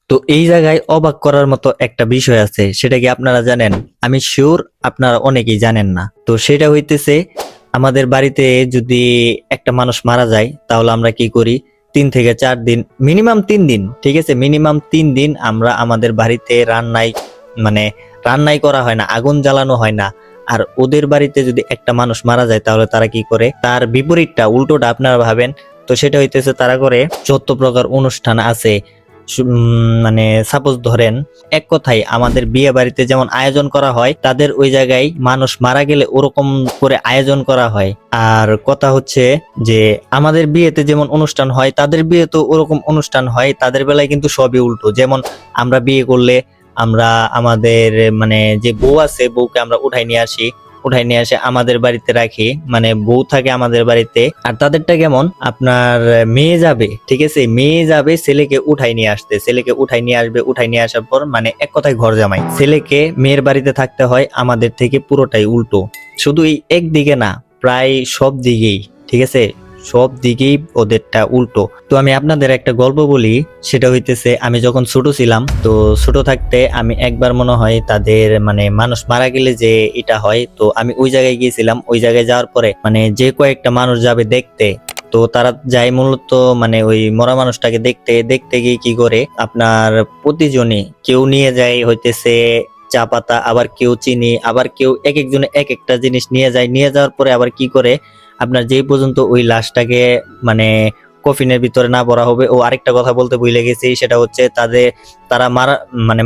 তো এই জায়গায় অবাক করার মতো একটা বিষয় আছে, সেটা কি আপনারা জানেন? আমি শিওর আপনারা অনেকেই জানেন না। তো সেটা হইতেছে, আমাদের বাড়িতে যদি একটা মানুষ মারা যায় তাহলে আমরা কি করি? 3 থেকে 4 দিন, মিনিমাম 3 দিন, ঠিক আছে, মিনিমাম 3 দিন আমরা আমাদের বাড়িতে মানে রান্নাই করা হয় না, আগুন জ্বালানো হয় না। আর ওদের বাড়িতে যদি একটা মানুষ মারা যায় তাহলে তারা কি করে? তার বিপরীতটা, উল্টোটা আপনারা ভাবেন। তো সেটা হইতেছে, তারা করে যত প্রকার অনুষ্ঠান আছে, মানে সাপোজ ধরেন, এক কথায় আমাদের বিয়ে বাড়িতে যেমন আয়োজন করা হয়, তাদের ওই জায়গায় মানুষ মারা গেলে ওরকম করে আয়োজন করা হয়। আর কথা হচ্ছে যে আমাদের বিয়েতে যেমন অনুষ্ঠান হয়, তাদের বিয়ে তো ওরকম অনুষ্ঠান হয়। তাদের বেলায় কিন্তু সবই উল্টো। যেমন আমরা বিয়ে করলে আমরা আমাদের মানে যে বউ আছে, বউকে আমরা উঠাই নিয়ে আসে আমাদের বাড়িতে রাখি, মানে বউ থাকে আমাদের বাড়িতে। আর তাদেরটা কেমন, আপনার মেয়ে যাবে, ঠিক আছে, মেয়ে যাবে ছেলেকে উঠাই নিয়ে আসতে, ছেলেকে উঠাই নিয়ে আসবে, উঠাই নিয়ে আসার পর মানে এক কথায় ঘর জামাই, ছেলেকে মেয়ের বাড়িতে থাকতে হয়। আমাদের থেকে পুরোটাই উল্টো। শুধু এই একদিকে না, প্রায় সব দিকেই, ঠিক আছে, সব দিকেই ওদেরটা উল্টো। তো আমি আপনাদের একটা গল্প বলি। সেটা হইতেছে, আমি যখন ছোট ছিলাম, তো ছোট থাকতে আমি একবার মনে হয় তাদের মানে মানুষ মারা গেলে যে এটা হয়, তো আমি ওই জায়গায় গিয়েছিলাম। ওই জায়গায় যাওয়ার পরে মানে যে কয়েকটা মানুষ যাবে দেখতে, তো তারা যায় মূলত মানে ওই মরা মানুষটাকে দেখতে। দেখতে গিয়ে কি করে, আপনার প্রতিজনই কেউ নিয়ে যায় হইতেছে চা পাতা, আবার কেউ চিনি, আবার কেউ এক একজনে এক একটা জিনিস নিয়ে যায়। নিয়ে যাওয়ার পরে আবার কি করে, আপনার যেই পর্যন্ত ওই লাশটাকে মানে কফিনের ভিতরে না ভরা হবে। ও আরেকটা কথা বলতে ভুলে গেছি, সেটা হচ্ছে তারা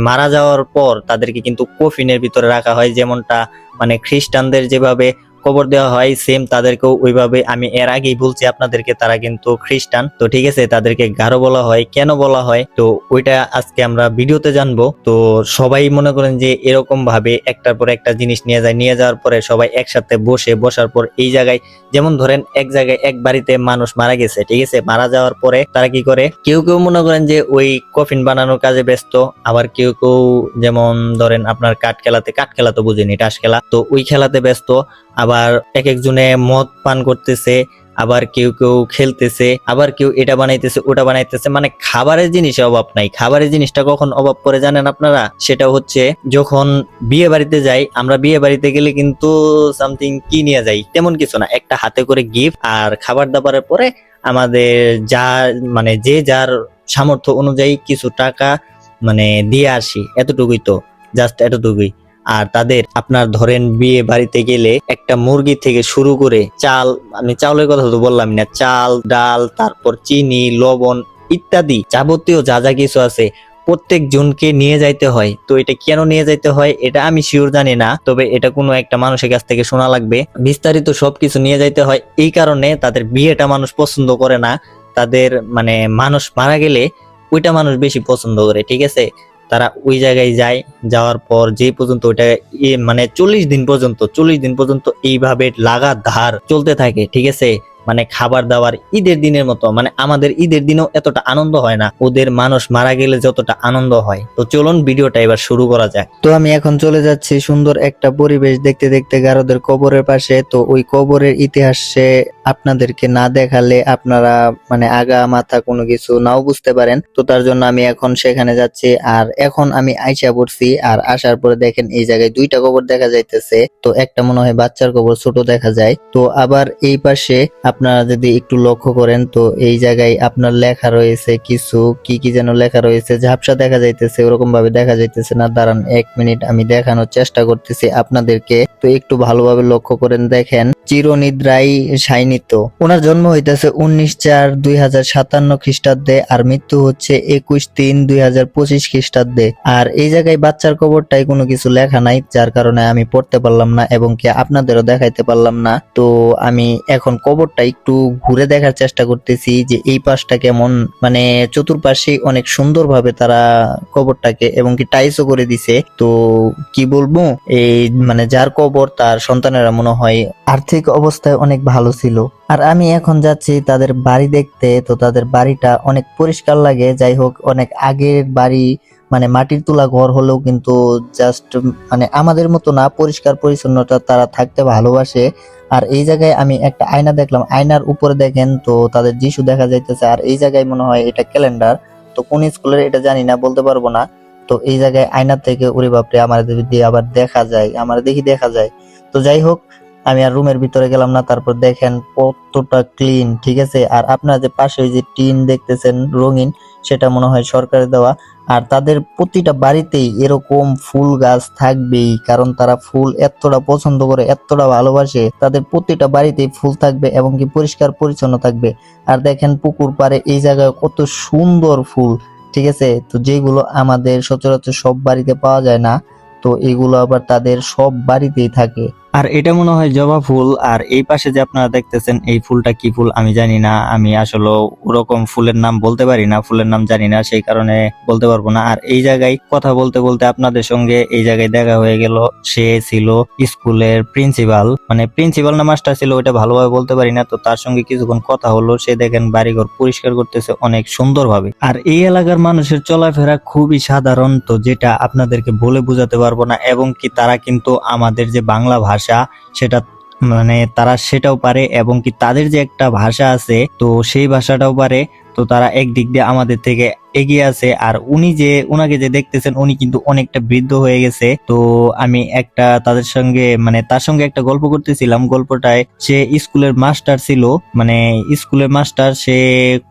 মারা যাওয়ার পর তাদেরকে কিন্তু কফিনের ভিতরে রাখা হয়, যেমনটা মানে খ্রিস্টানদের যেভাবে কবর দেওয়া হয়, সেম তাদেরকেও ওইভাবে। আমি এর আগেই বলছি আপনাদেরকে, তারা কিন্তু খ্রিস্টান, তো ঠিক আছে, তাদেরকে গারো বলা হয়। কেন বলা হয় তো ওইটা আজকে আমরা ভিডিওতে জানবো। তো সবাই মনে করেন যে এরকম ভাবে একটার পর একটা জিনিস নিয়ে যায়। নিয়ে যাওয়ার পরে সবাই একসাথে বসার পর এই জায়গায়, যেমন ধরেন এক জায়গায় এক বাড়িতে মানুষ মারা গেছে, ঠিক আছে, মারা যাওয়ার পরে তারা কি করে, কেউ কেউ মনে করেন যে ওই কফিন বানানোর কাজে ব্যস্ত। আবার কেউ কেউ যেমন ধরেন আপনার কাঠ খেলা তো বুঝিনি, টাস খেলা, তো ওই খেলাতে ব্যস্ত। আবার এক একজনে মদ পান করতেছে, আবার কেউ কেউ খেলতেছে, আবার কেউ এটা বানাইতেছে ওটা বানাইতেছে। মানে খাবারের জিনিসের অভাব নাই। খাবারের জিনিসটা কখন অভাব পড়ে জানেন আপনারা? সেটা হচ্ছে যখন বিয়ে বাড়িতে যাই আমরা। বিয়ে বাড়িতে গেলে কিন্তু সামথিং কি নিয়ে যাই, তেমন কিছু না, একটা হাতে করে গিফট আর খাবার দাবারের পরে আমাদের যা মানে যে যার সামর্থ্য অনুযায়ী কিছু টাকা মানে দিয়ে আসি, এতটুকুই তো, জাস্ট এতটুকুই। আর তাদের আপনার ধরেন বিয়ে বাড়িতে গেলে একটা মুরগি থেকে শুরু করে চাল, আমি চাউলের কথা তো বললাম না, চাল ডাল, তারপর চিনি লবণ ইত্যাদি যাবতীয় যা যা কিছু আছে প্রত্যেক জনকে নিয়ে যাইতে হয়। তো এটা কেন নিয়ে যাইতে হয় এটা আমি শিওর জানি না, তবে এটা কোনো একটা মানুষের কাছ থেকে শোনা লাগবে। বিস্তারিত সবকিছু নিয়ে যাইতে হয় এই কারণে, তাদের বিয়েটা মানুষ পছন্দ করে না। তাদের মানে মানুষ মারা গেলে ওইটা মানুষ বেশি পছন্দ করে, ঠিক আছে। তারা ওই জায়গায় যায়, যাওয়ার পর যে পর্যন্ত ওইটা মানে 40 দিন পর্যন্ত এইভাবে লাগাতার চলতে থাকে, ঠিক আছে। মানে খাবার দাবার ঈদের দিনের মতো, মানে আমাদের ঈদের দিনেও এতটা আনন্দ হয় না, ওদের মানুষ মারা গেলে যতটা আনন্দ হয়। তো চলুন ভিডিওটা এবার শুরু করা যাক। তো আমি এখন চলে যাচ্ছি সুন্দর একটা পরিবেশ দেখতে দেখতে গারোদের কবরের পাশে। তো ওই কবরের ইতিহাসে আপনাদেরকে না দেখালে আপনারা মানে আগা মাথা কোনো কিছু নাও বুঝতে পারেন। তো তার জন্য আমি এখন সেখানে যাচ্ছি। আর এখন আমি আইসা পড়ছি। আর আসার পরে দেখেন এই জায়গায় দুইটা কবর দেখা যাইতেছে। তো একটা মনে হয় বাচ্চার কবর, ছোট দেখা যায়। তো আবার এই পাশে আপনারা যদি একটু লক্ষ্য করেন, তো এই জায়গায় আপনার লেখা রয়েছে কিছু, কি কি যেন লেখা রয়েছে, ঝাপসা দেখা যাইতেছে, ওরকম ভাবে দেখা যাইতেছে না। দাঁড়ান 1 মিনিট, আমি দেখানোর চেষ্টা করতেছি আপনাদেরকে। তো একটু ভালোভাবে লক্ষ্য করেন, দেখেন চিরনিদ্রায় শায়িত। ওনার জন্ম হইতেছে 19/4/2057 খ্রিস্টাব্দে, আর মৃত্যু হচ্ছে 21/3/2025 খ্রিস্টাব্দে। আর এই জায়গায় বাচ্চার কবরটাই কোনো কিছু লেখা নাই, যার কারণে আমি পড়তে পারলাম না এবং কি আপনাদেরও দেখাইতে পারলাম না। তো আমি এখন কবরটা একটু ঘুরে দেখার চেষ্টা করতেছি যে এই পাশটা কেমন। মানে চতুর্পাশে অনেক সুন্দরভাবে তারা কবরটাকে এবং কি টাইলসও করে দিছে। তো কি বলবো, এই মানে যার কবর তার সন্তানেরা মনে হয় আর্থিক অবস্থায় অনেক ভালো ছিল। আর আমি এখন যাচ্ছি তাদের বাড়ি দেখতে। তো তাদের বাড়িটা অনেক পরিষ্কার লাগে। যাই হোক, অনেক আগের বাড়ি, মানে মাটির তোলা ঘর হলেও কিন্তু জাস্ট মানে আমাদের মতো না, পরিষ্কার পরিচ্ছন্নতা তারা থাকতে ভালোবাসে। আর এই জায়গায় আমি একটা আয়না দেখলাম, আয়নার উপরে দেখেন তো তাদের যিশু দেখা যাইতেছে। আর এই জায়গায় মনে হয় এটা ক্যালেন্ডার। তো কোন স্কুলের এটা জানি না, বলতে পারবো না। তো এই জায়গায় আয়না থেকে ওরে বাপরে আমার দিয়ে আবার দেখা যায়, আমার দেখি দেখা যায়। তো যাই হোক, আমি আর রুমের ভিতরে গেলাম না। তারপর দেখেন কতটা ক্লিন, ঠিক আছে। আর আপনারা যে পাশে ওই যে টিন দেখতেছেন রঙিন, সেটা মনে হয় সরকারের দেওয়া। আর তাদের প্রতিটা বাড়িতেই এরকম ফুল গাছ থাকবেই, কারণ তারা ফুল এতটা পছন্দ করে, এতটা ভালোবাসে, তাদের প্রতিটা বাড়িতেই ফুল থাকবে এবং কি পরিষ্কার পরিচ্ছন্ন থাকবে। আর দেখেন পুকুর পাড়ে এই জায়গায় কত সুন্দর ফুল, ঠিক আছে। তো যেগুলো আমাদের সচরাচর সব বাড়িতে পাওয়া যায় না, তো এগুলো আবার তাদের সব বাড়িতেই থাকে। আর এটা মনে হয় জবা ফুল। আর এই পাশে যে আপনারা দেখতেছেন এই ফুলটা কি ফুল আমি জানি না, আমি আসলে ওরকম ফুলের নাম বলতে পারি না, ফুলের নাম জানি না, সেই কারণে বলতে পারবো না। আর এই জায়গায় কথা বলতে বলতে আপনাদের সঙ্গে এই জায়গায় দেখা হয়ে গেল। সে ছিল স্কুলের প্রিন্সিপাল, মানে প্রিন্সিপাল না মাস্টার ছিল ওইটা ভালোভাবে বলতে পারি না। তো তার সঙ্গে কিছুক্ষণ কথা হলো। সে দেখেন বাড়িঘর পরিষ্কার করতেছে অনেক সুন্দরভাবে। আর এই এলাকার মানুষের চলাফেরা খুবই সাধারণ, তো যেটা আপনাদেরকে বলে বোঝাতে পারবো না। এবং কি তারা কিন্তু আমাদের যে বাংলা ভাষা সেটা মানে তারা সেটাও পারে, এবং কি তাদের যে একটা ভাষা আছে তো সেই ভাষাটাও পারে। তো তারা একদিক দিয়ে আমাদের থেকে এগিয়ে আছে। আর উনাকে যে দেখতেছেন উনি কিন্তু অনেকটা বৃদ্ধ হয়ে গেছে। তো আমি একটা তার সঙ্গে একটা গল্প করতেছিলাম। গল্পটায় সে স্কুলের মাস্টার ছিল, মানে স্কুলের মাস্টার। সে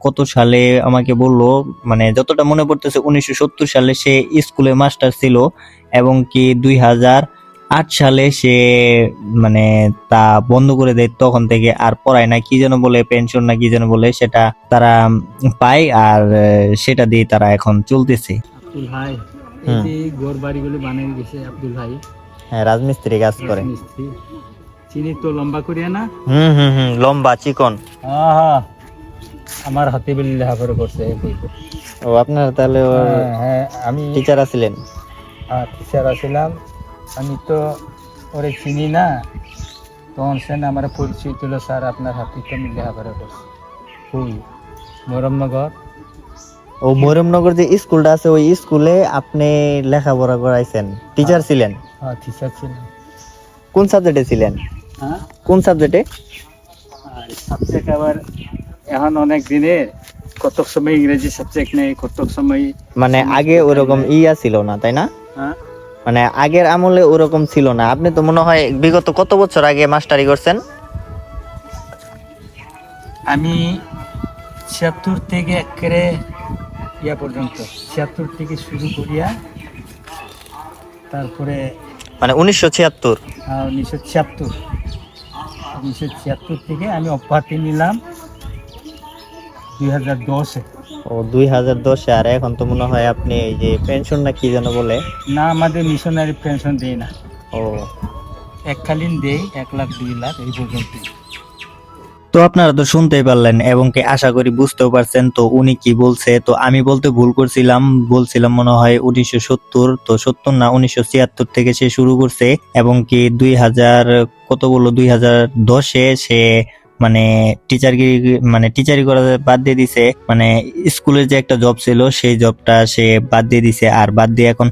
কত সালে আমাকে বললো, মানে যতটা মনে পড়তেছে 1970 সালে সে স্কুলের মাস্টার ছিল। এবং কি 2008 সালে সে মানে তা বন্ধ করে দেয়। তখন থেকে আর পড়ায় না, কি যেন বলে পেনশন না কি যেন বলে, সেটা তারা পায়। আর সেটা দিয়ে তারা এখন চলতেছে। আব্দুল ভাই এই যে ঘর বাড়িগুলো বানিয়ে গেছে আব্দুল ভাই, হ্যাঁ, রাজমিস্ত্রি কাজ করে। মিস্ত্রি চিনি তো লম্বা করিয়া না। লম্বা চিকন। হ্যাঁ, আমার হাতে বেলি লেখাপড়া করছে। ও আপনার তাহলে হ্যাঁ, আমি টিচার আছিলেন? টিচার আছিলাম। আমি তো ওরে চিনি না, তখন সে আমার পরিচয় দিল, স্যার আপনার হাতে তো আমি লেখাপড়া করছি। ওই মরমনগর। ও মরমনগর যে স্কুলটা আছে ওই স্কুলে আপনি লেখাপড়া করাইছেন, টিচার ছিলেন? হ্যাঁ, টিচার ছিলাম। কোন সাবজেক্টে ছিলেন? হ্যাঁ, কোন সাবজেক্টে? আর সাবজেক্ট আবার এখন অনেক দিনের, কতক সময় ইংরেজি সাবজেক্ট নেই, কতক সময় মানে আগে ওরকম ইয়া ছিল না, তাই না? হ্যাঁ, মানে আগের আমলে ওরকম ছিল না। আপনি তো মনে হয় বিগত কত বছর আগে মাস্টারি করছেন? আমি 76 থেকে একেবারে ইয়া পর্যন্ত, 76 থেকে শুরু করিয়া তারপরে মানে 1976? 1976 থেকে আমি অব্যাহতি নিলাম 2010-এ। ও 2010-এ। আর এখন তো মনে হয় আপনি এই যে পেনশন না কি যেন বলে। না, আমাদের মিশনারি পেনশন দেয় না, ও এককালীন দেয় 1 লাখ 2 লাখ এই পর্যন্ত। তো আপনারা তো শুনতেই পারলেন এবং কি আশা করি বুঝতেও পারছেন তো উনি কি বলছে। তো আমি বলতে ভুল করছিলাম, বলছিলাম মনে হয় 1970। তো 70 না, 1976 থেকে সে শুরু করছে। এবং কি 2000 কত বললো 2010-এ সে মানে টিচারি করা বাদ দিয়ে দিছে। মানে স্কুলের যে একটা জব ছিল সেই জবটা সে বাদ দিয়ে দিছে। আর বাদ দিয়ে এখন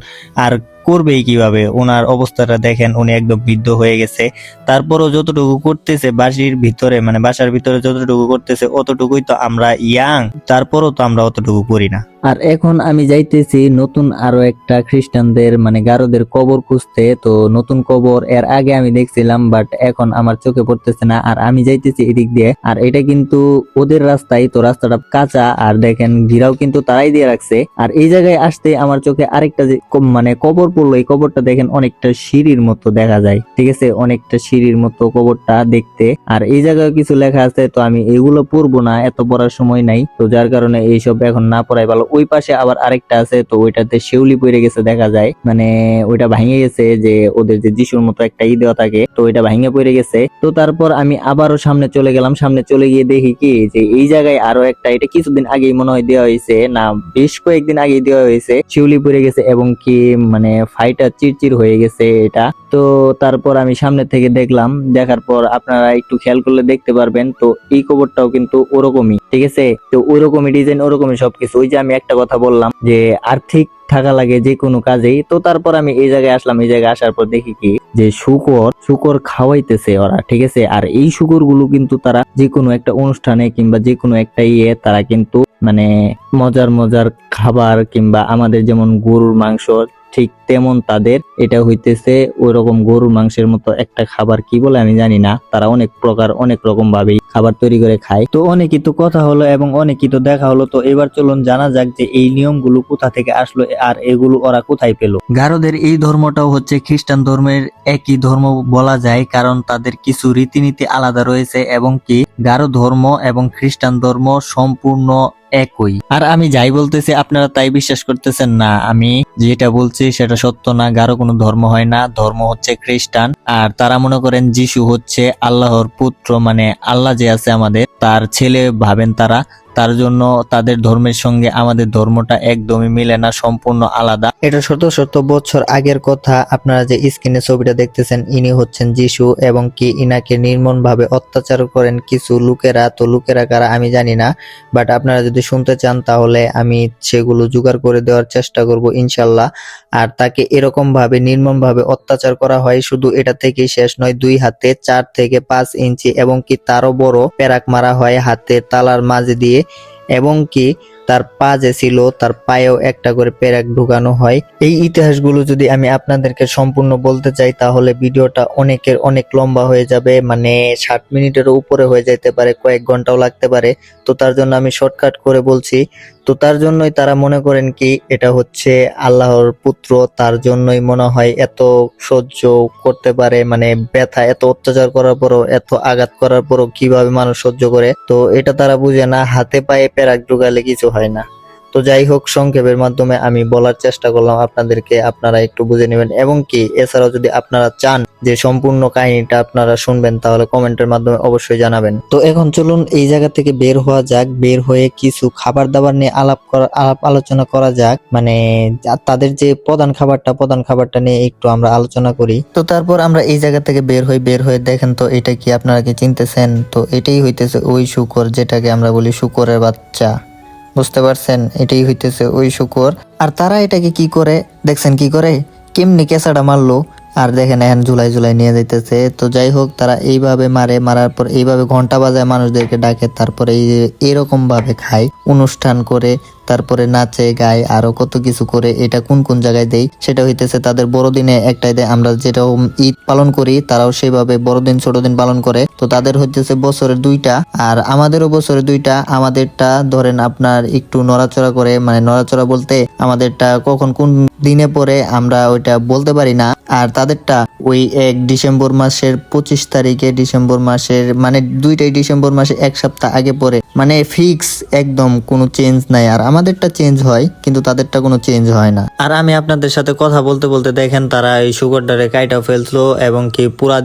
আর করবেই কিভাবে? ওনার অবস্থাটা দেখেন, উনি একদম বৃদ্ধ হয়ে গেছে। তারপরও যতটুকু করতেছে বাসার ভিতরে যতটুকু করতেছে অতটুকুই তো আমরা ইয়াং, তারপরও তো আমরা অতটুকু করি না। আর এখন আমি যাইতেছি নতুন আরো একটা খ্রিস্টানদের মানে গারোদের কবর খুঁজতে। তো নতুন কবর এর আগে আমি দেখছিলাম, বাট এখন আমার চোখে পড়তেছে না। আর আমি যাইতেছি এদিক দিয়ে, আর এটা কিন্তু ওদের রাস্তায়, তো রাস্তাটা কাঁচা। আর দেখেন ঘিরাও কিন্তু তারাই দিয়ে রাখছে। আর এই জায়গায় আসতে আমার চোখে আরেকটা যে মানে কবর পড়লো, এই কবরটা দেখেন অনেকটা সিঁড়ির মতো দেখা যায়, ঠিক আছে, অনেকটা সিঁড়ির মতো কবরটা দেখতে। আর এই জায়গায় কিছু লেখা আছে, তো আমি এগুলো পড়বো না, এত পড়ার সময় নাই। তো যার কারণে এইসব এখন না পড়াই ভালো। ওই পাশে আবার আরেকটা আছে, তো ওইটাতে শিউলি পড়ে গেছে দেখা যায়, মানে ওইটা ভেঙে গেছে, যে ওদের যে যিশুর মতো একটা দেওয়া থাকে, তো ওইটা ভেঙে পড়ে গেছে। তো তারপর আমি আবারও সামনে চলে গেলাম। সামনে চলে গিয়ে দেখি কি যে এই জায়গায় আরো একটা, এটা কিছুদিন আগেই মনে হয় দেওয়া হয়েছে, না বেশ কয়েকদিন আগেই দেওয়া হয়েছে, শিউলি পড়ে গেছে এবং কি মানে ফাইটা চিরচির হয়ে গেছে এটা। তো তারপর আমি সামনে থেকে দেখলাম, দেখার পর আপনারা একটু খেয়াল করলে দেখতে পারবেন, তো এই কবরটাও কিন্তু ওরকমই, ঠিক আছে। তো ওরকমই ডিজাইন, ওরকমই সবকিছু। ওই যে আমি একটা কথা বললাম যে আর্থিক থাকা লাগে যে কোনো কাজেই। তো তারপর আমি এই জায়গায় আসলাম, এই জায়গায় আসার পর দেখি কি যে শুকর খাওয়াইতেছে ওরা, ঠিক আছে। আর এই শুকর গুলো কিন্তু তারা যে কোনো একটা অনুষ্ঠানে কিংবা যে কোনো একটা তারা কিন্তু মানে মজার মজার খাবার কিংবা আমাদের যেমন গরুর মাংস ঠিক তেমন তাদের এটা হইতেছে ওই রকম গরুর মাংসের মতো একটা খাবার, কি বলে আমি জানি না। তারা অনেক প্রকার অনেক রকম ভাবে খাবার তৈরি করে খায়। তো অনেকই তো কথা হলো এবং অনেকই তো দেখা হলো। তো এবার চলুন জানা যাক যে এই নিয়মগুলো কোথা থেকে আসলো আর এগুলো ওরা কোথায় পেলো। গারোদের এই ধর্মটাও হচ্ছে খ্রিস্টান ধর্মের একই ধর্ম বলা যায়, কারণ তাদের কিছু রীতিনীতি আলাদা রয়েছে এবং কি গারো ধর্ম এবং খ্রিস্টান ধর্ম সম্পূর্ণ একই। আর আমি যাই বলতেছি আপনারা তাই বিশ্বাস করতেছেন না, আমি যেটা বলছি সেটা সত্য না। গারো কোনো ধর্ম হয় না, ধর্ম হচ্ছে খ্রিস্টান। আর তারা মনে করেন যিশু হচ্ছে আল্লাহর পুত্র, মানে আল্লাহ যে আছে আমাদের তার ছেলে ভাবেন তারা। তার জন্য তাদের ধর্মের সঙ্গে আমাদের ধর্মটা একদমই মিলে না, সম্পূর্ণ আলাদা। এটা শত শত বছর আগের কথা। আপনারা যে স্ক্রিনে ছবিটা দেখতেছেন ইনি হচ্ছেন যিশু এবং কি ইনাকে নির্মম ভাবে অত্যাচার করেন কিছু লোকেরা। তো লোকেরা কারা আমি জানি না, বাট আপনারা যদি শুনতে চান তাহলে আমি সেগুলো জোগাড় করে দেওয়ার চেষ্টা করব ইনশাল্লাহ। আর তাকে এরকম ভাবে নির্মম ভাবে অত্যাচার করা হয়, শুধু এটা থেকেই শেষ নয়, 2 হাতে 4 থেকে 5 ইঞ্চি এবং কি তারও বড় পেরাক মারা হয় হাতের তালার মাঝে দিয়ে, এবং কি তার পা যে ছিল তার পায়েও একটা করে পেরাক ঢুকানো হয়। এই ইতিহাসগুলো যদি আমি আপনাদেরকে সম্পূর্ণ বলতে চাই তাহলে ভিডিওটা অনেক লম্বা হয়ে যাবে, মানে 60 মিনিটেরও উপরে হয়ে যেতে পারে, কয়েক ঘন্টাও লাগতে পারে। তো তার জন্য আমি শর্টকাট করে বলছি। তো তার জন্যই তারা মনে করেন কি এটা হচ্ছে আল্লাহর পুত্র, তার জন্যই মনে হয় এত সহ্য করতে পারে, মানে ব্যথা এত অত্যাচার করার পরও এত আঘাত করার পরও কিভাবে মানুষ সহ্য করে। তো এটা তারা বুঝে না, হাতে পায়ে পেরাক ঢুকালে কিছু হয় না। তো যাই হোক, সংক্ষেপের মাধ্যমে আমি বলার চেষ্টা করলাম আপনাদেরকে, আপনারা একটু বুঝে নেবেন। এবং কি এছাড়াও যদি আপনারা চান যে সম্পূর্ণ কাহিনীটা আপনারা শুনবেন তাহলে কমেন্টের মাধ্যমে অবশ্যই জানাবেন। তো এখন চলুন এই জায়গা থেকে বের হওয়া যাক, বের হয়ে কিছু খাবার দাবার নিয়ে আলাপ আলোচনা করা যাক। মানে তাদের যে প্রধান খাবারটা নিয়ে একটু আমরা আলোচনা করি। তো তারপর আমরা এই জায়গা থেকে বের হয়ে দেখেন তো এটা কি, আপনারা কি চিনতেছেন? তো এটাই হইতেছে ওই শূকর যেটাকে আমরা বলি শূকরের বাচ্চা, বুঝতে পারছেন? এটাই হইতেছে ওই শূকর। আর তারা এটাকে কি করে দেখছেন, কি করে কেমনি কেঁচাটা মারলো, আর দেখেন এখন ঝুলাই নিয়ে যাইতেছে। তো যাই হোক, তারা এইভাবে মারার পর এইভাবে ঘন্টা বাজায় মানুষদেরকে ডাকে, তারপরে এরকম ভাবে খায়, অনুষ্ঠান করে, তারপরে নাচে গায় আরো কত কিছু করে। এটা কোন জায়গায় দেই সেটা হইতেছে তাদের বড়দিনে একটাই দেয়। আমরা যেটা ঈদ পালন করি তারাও সেইভাবে বড়দিন ছোট দিন পালন করে। তো তাদের হইতেছে বছরে 2টা, আর আমাদেরও বছরে 2টা। আমাদেরটা ধরেন আপনার একটু নড়াচড়া করে, মানে নড়াচড়া বলতে আমাদেরটা কখন কোন দিনে পরে আমরা ওইটা বলতে পারি না। আর তাদেরটা ওই 1 ডিসেম্বর মাসের 25 তারিখে, ডিসেম্বর মাসের মানে 2টাই ডিসেম্বর মাসে 1 সপ্তাহ আগে পরে, মানে ফিক্স একদম কোনো চেঞ্জ নাই। আর আমাদেরটা চেঞ্জ হয় কিন্তু তাদেরটা কোনো চেঞ্জ হয় না। আর আমি আপনাদের সাথে কথা বলতে বলতে দেখেন তারা এই সুগারটারে কাইটা ফেললো এবং কি পুরা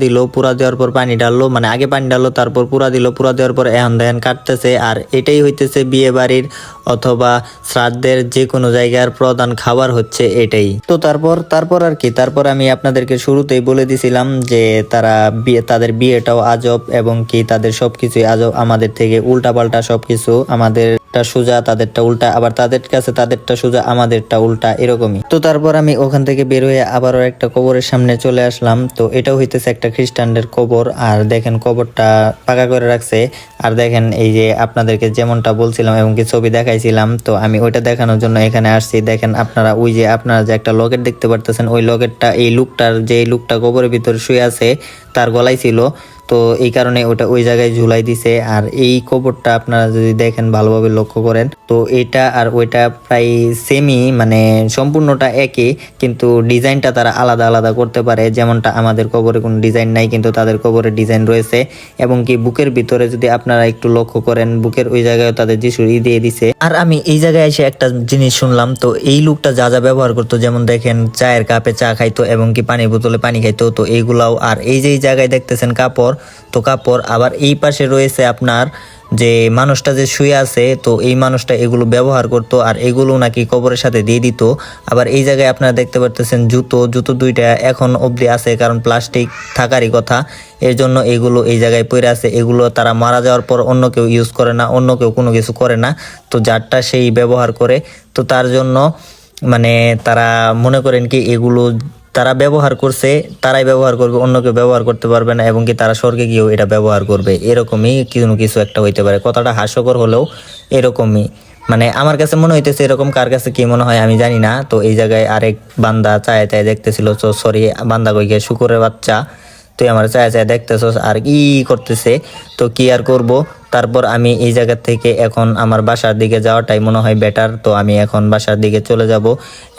দেওয়ার পর পানি ডাললো, মানে আগে পানি ডাললো তারপর পুরা দেওয়ার পর এখন দেখেন কাটতেছে। আর এটাই হইতেছে বিয়ে বাড়ির অথবা শ্রাদ্ধের যে কোনো জায়গার প্রধান খাবার হচ্ছে এটাই। তো তারপর আর কি, তারপর আমি আপনাদেরকে শুরুতেই বলে দিছিলাম যে তাদের বিয়েটাও আজব এবং কি তাদের সবকিছুই আজব, আমাদের থেকে উল্টাপাল্টা সবকিছু। আমাদেরটা সোজা তাদেরটা উল্টা, আবার তাদের কাছে তাদেরটা সোজা আমাদেরটা উল্টা, এরকমই। তো তারপর আমি ওখান থেকে বের হয়ে আবারও একটা কবরের সামনে চলে আসলাম। তো এটাও হইতেছে একটা খ্রিস্টানদের কবর। আর দেখেন কবরটা পাকা করে রাখছে। আর দেখেন এই যে আপনাদেরকে যেমনটা বলছিলাম এবং কি ছবি দেখাইছিলাম, তো আমি ওইটা দেখানোর জন্য এখানে আসছি। দেখেন আপনারা ওই যে আপনারা যে একটা লকেট দেখতে পারতেছেন, ওই লকেটটা এই লোকটা কবরের ভিতরে শুয়ে আছে তার গলায় ছিল। তো এই কারণে ওটা ওই জায়গায় ঝুলাই দিছে। আর এই কবরটা আপনারা যদি দেখেন ভালোভাবে লক্ষ্য করেন তো এটা আর ওইটা প্রায় সেমই, মানে সম্পূর্ণটা একই, কিন্তু ডিজাইনটা তারা আলাদা করতে পারে। যেমনটা আমাদের কবরে কোনো ডিজাইন নাই কিন্তু তাদের কবরে ডিজাইন রয়েছে। এবং কি বুকের ভিতরে যদি আপনারা একটু লক্ষ্য করেন, বুকের ওই জায়গায় তাদের যিশুর দিয়ে দিছে। আর আমি এই জায়গায় এসে একটা জিনিস শুনলাম, তো এই লোকটা যা ব্যবহার করতো, যেমন দেখেন চায়ের কাপে চা খাইতো এবং কি পানির বোতলে পানি খাইতো, তো এইগুলাও। আর এই যে জায়গায় দেখতেছেন কাপড়, তো কাপড়। আবার এই পাশে রয়েছে আপনার যে মানুষটা যে শুয়ে আছে, তো এই মানুষটা এগুলো ব্যবহার করতো আর এগুলো নাকি কবরের সাথে দিয়ে দিত। আবার এই জায়গায় আপনারা দেখতে পারতেছেন জুতো 2টা এখন অবধি আছে, কারণ প্লাস্টিক থাকারই কথা, এর জন্য এগুলো এই জায়গায় পড়ে আছে। এগুলো তারা মারা যাওয়ার পর অন্য কেউ ইউজ করে না, অন্য কেউ কোনো কিছু করে না, তো যারটা সেই ব্যবহার করে। তো তার জন্য মানে তারা মনে করেন কি এগুলো তারা ব্যবহার করছে, তারাই ব্যবহার করবে, অন্য কেউ ব্যবহার করতে পারবে না, এবং কি তারা স্বর্গে গিয়েও এটা ব্যবহার করবে, এরকমই কিছু একটা হইতে পারে। কথাটা হাস্যকর হলেও এরকমই, মানে আমার কাছে মনে হইতেছে এরকম। কার কাছে কি মনে হয় আমি জানি না। তো এই জায়গায় আরেক বান্দা চায় চায় দেখতেছিল, তো সরি বান্দা কইকে শুকুরের বাচ্চা, তুই আমার চায় চায় দেখতেছস আর কি করতেছে, তো কি আর করব। তারপর আমি এই জায়গা থেকে এখন আমার বাসার দিকে যাওয়াটাই মনে হয় বেটার। তো আমি এখন বাসার দিকে চলে যাব।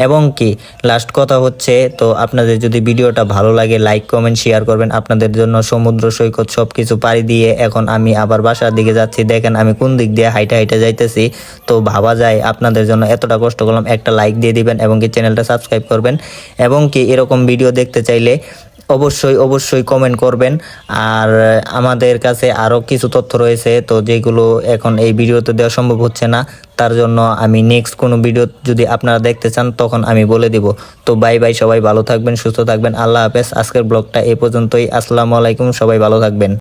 এবং কি লাস্ট কথা হচ্ছে, তো আপনাদের যদি ভিডিওটা ভালো লাগে লাইক কমেন্ট শেয়ার করবেন। আপনাদের জন্য সমুদ্র সৈকত সব কিছু পাড়ি দিয়ে এখন আমি আবার বাসার দিকে যাচ্ছি। দেখেন আমি কোন দিক দিয়ে হাইটা হাইটা যাইতেছি। তো ভাবা যায় আপনাদের জন্য এতটা কষ্ট করলাম, একটা লাইক দিয়ে দিবেন এবং কি চ্যানেলটা সাবস্ক্রাইব করবেন। এবং কি এরকম ভিডিও দেখতে চাইলে অবশ্যই কমেন্ট করবেন। আর আমাদের কাছে আরও কিছু তথ্য রয়েছে, তো যেগুলো এখন এই ভিডিওতে দেওয়া সম্ভব হচ্ছে না, তার জন্য আমি নেক্সট কোনো ভিডিও যদি আপনারা দেখতে চান তখন আমি বলে দিব। তো বাই বাই, সবাই ভালো থাকবেন, সুস্থ থাকবেন, আল্লাহ হাফেজ। আজকের ব্লগটা এই পর্যন্তই। আসসালামু আলাইকুম, সবাই ভালো থাকবেন।